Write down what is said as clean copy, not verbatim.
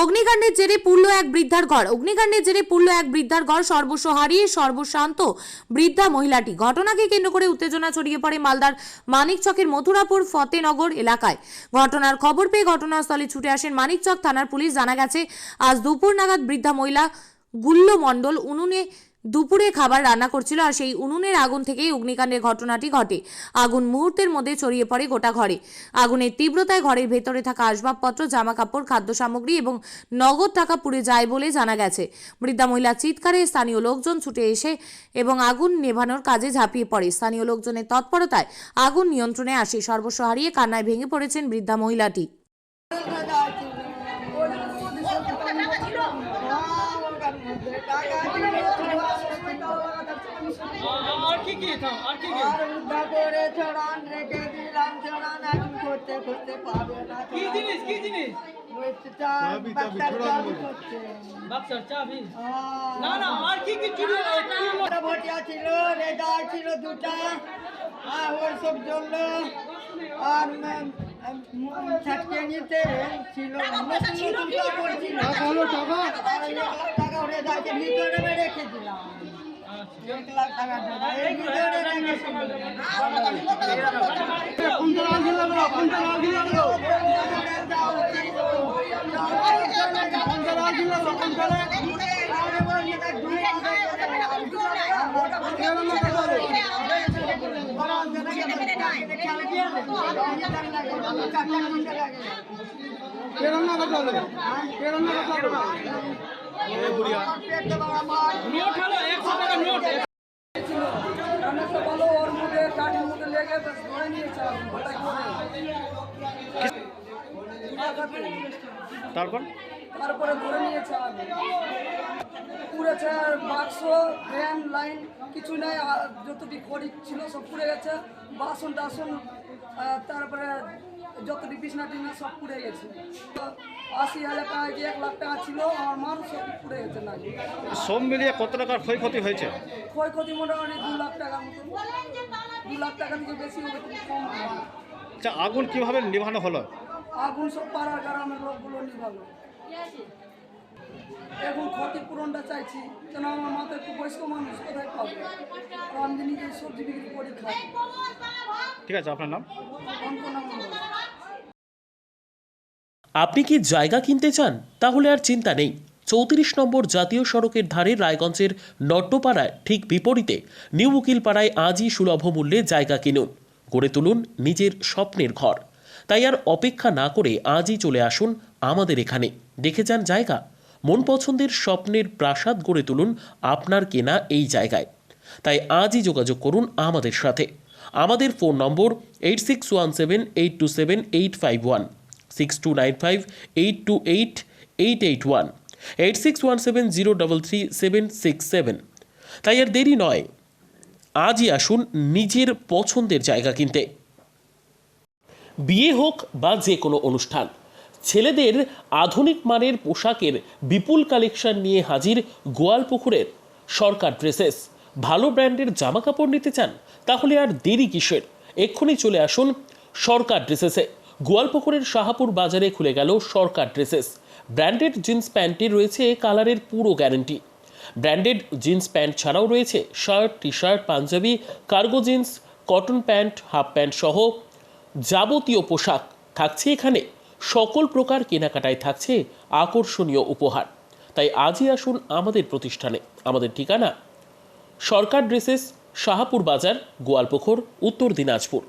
অগ্নিকাণ্ডের জেরে পুড়ল এক বৃদ্ধার ঘর। অগ্নিকাণ্ডের জেরে পুড়ল এক বৃদ্ধার ঘর। সর্বস্ব হারিয়ে সর্বশান্ত বৃদ্ধা মহিলাটি। ঘটনাকে কেন্দ্র করে উত্তেজনা ছড়িয়ে পড়ে মালদার মানিকচকের মথুরাপুর ফতেনগর এলাকায়। ঘটনার খবর পেয়ে ঘটনাস্থলে ছুটে আসেন মানিকচক থানার পুলিশ। জানা গেছে আজ দুপুর নাগাদ বৃদ্ধা মহিলা গুল্লো মণ্ডল উনুনে দুপুরে খাবার রান্না করছিল, আর সেই উনুনের আগুন থেকেই অগ্নিকাণ্ডের ঘটনাটি ঘটে। আগুন মুহূর্তের মধ্যে ছড়িয়ে পড়ে গোটা ঘরে। আগুনের তীব্রতায় ঘরের ভেতরে থাকা আসবাবপত্র, জামা কাপড়, খাদ্য সামগ্রী এবং নগদ টাকা পুড়ে যায় বলে জানা গেছে। বৃদ্ধা মহিলার চিৎকারে স্থানীয় লোকজন ছুটে এসে এবং আগুন নেভানোর কাজে ঝাঁপিয়ে পড়ে। স্থানীয় লোকজনের তৎপরতায় আগুন নিয়ন্ত্রণে আসে। সর্বস্ব হারিয়ে কান্নায় ভেঙে পড়েছেন বৃদ্ধা মহিলাটি। তারপরে ধরে নিয়েছে পুড়েছে বাক্স, ফ্যান, লাইন কিছু নেই, যতটি খড়ি ছিল সব পুড়ে গেছে। বাসন টাসন, তারপরে যতটি বিছনা টিনা সব পুড়ে গেছে। 80,000 টাকা কি 1 লাখ টাকা ছিল আমার মার, সব পুড়ে গেছে। না সব মিলিয়ে কত টাকার ক্ষয়ক্ষতি হয়েছে? ক্ষয়ক্ষতি মোটামুটি 2 লাখ টাকার মতো। 2 লাখ টাকা থেকে বেশি হবে, কম হবে। আচ্ছা, আগুন কিভাবে নিভানো হলো? আগুন সব পাড়ার গ্রামের লোকগুলো নিভালো। এখন ক্ষতিপূরণটা চাইছি, কেন আমার মাথা একটু বয়স্ক মানুষ, কোথায় পাবো? আর আমি নিজে সবজি বিক্রি করি, খাই। ঠিক আছে, আপনার নাম? অঙ্কনা মণ্ডল। আপনি কি জায়গা কিনতে চান? তাহলে আর চিন্তা নেই। 34 নম্বর জাতীয় সড়কের ধারে রায়গঞ্জের নট্টপাড়ায় ঠিক বিপরীতে নিউ উকিলপাড়ায় আজই সুলভ মূল্যে জায়গা কিনুন, গড়ে তুলুন নিজের স্বপ্নের ঘর। তাই আর অপেক্ষা না করে আজই চলে আসুন আমাদের এখানে, দেখে যান জায়গা। মন পছন্দের স্বপ্নের প্রাসাদ গড়ে তুলুন আপনার কেনা এই জায়গায়। তাই আজই যোগাযোগ করুন আমাদের সাথে। আমাদের ফোন নম্বর 8617827851, 6295828881, 8617033767। তাই আর দেরি নয়, আজই আসুন নিজের পছন্দের জায়গা কিনতে। বিয়ে হোক বা যে কোনো অনুষ্ঠান, ছেলেদের আধুনিক মানের পোশাকের বিপুল কালেকশন নিয়ে হাজির গোয়ালপুকুরের সরকার ড্রেসেস। ভালো ব্র্যান্ডের জামা কাপড় নিতে চান? তাহলে আর দেরি কিসের? এক্ষুনি চলে আসুন সরকার ড্রেসেসে। গোয়ালপুকুরের শাহাপুর বাজারে খুলে গেল সরকার ড্রেসেস। ব্র্যান্ডেড জিন্স প্যান্টে রয়েছে কালারের পুরো গ্যারান্টি। ব্র্যান্ডেড জিন্স প্যান্ট ছাড়াও রয়েছে shirt, T shirt, Punjabi, cargo jeans, cotton pant, half pant সহ যাবতীয় পোশাক থাকছে এখানে। সকল প্রকার কেনাকাটায় থাকছে আকর্ষণীয় উপহার। তাই আজই আসুন আমাদের প্রতিষ্ঠানে। আমাদের ঠিকানা সরকার ড্রেসেস, শাহাপুর বাজার, গোয়ালপুকুর, উত্তর দিনাজপুর।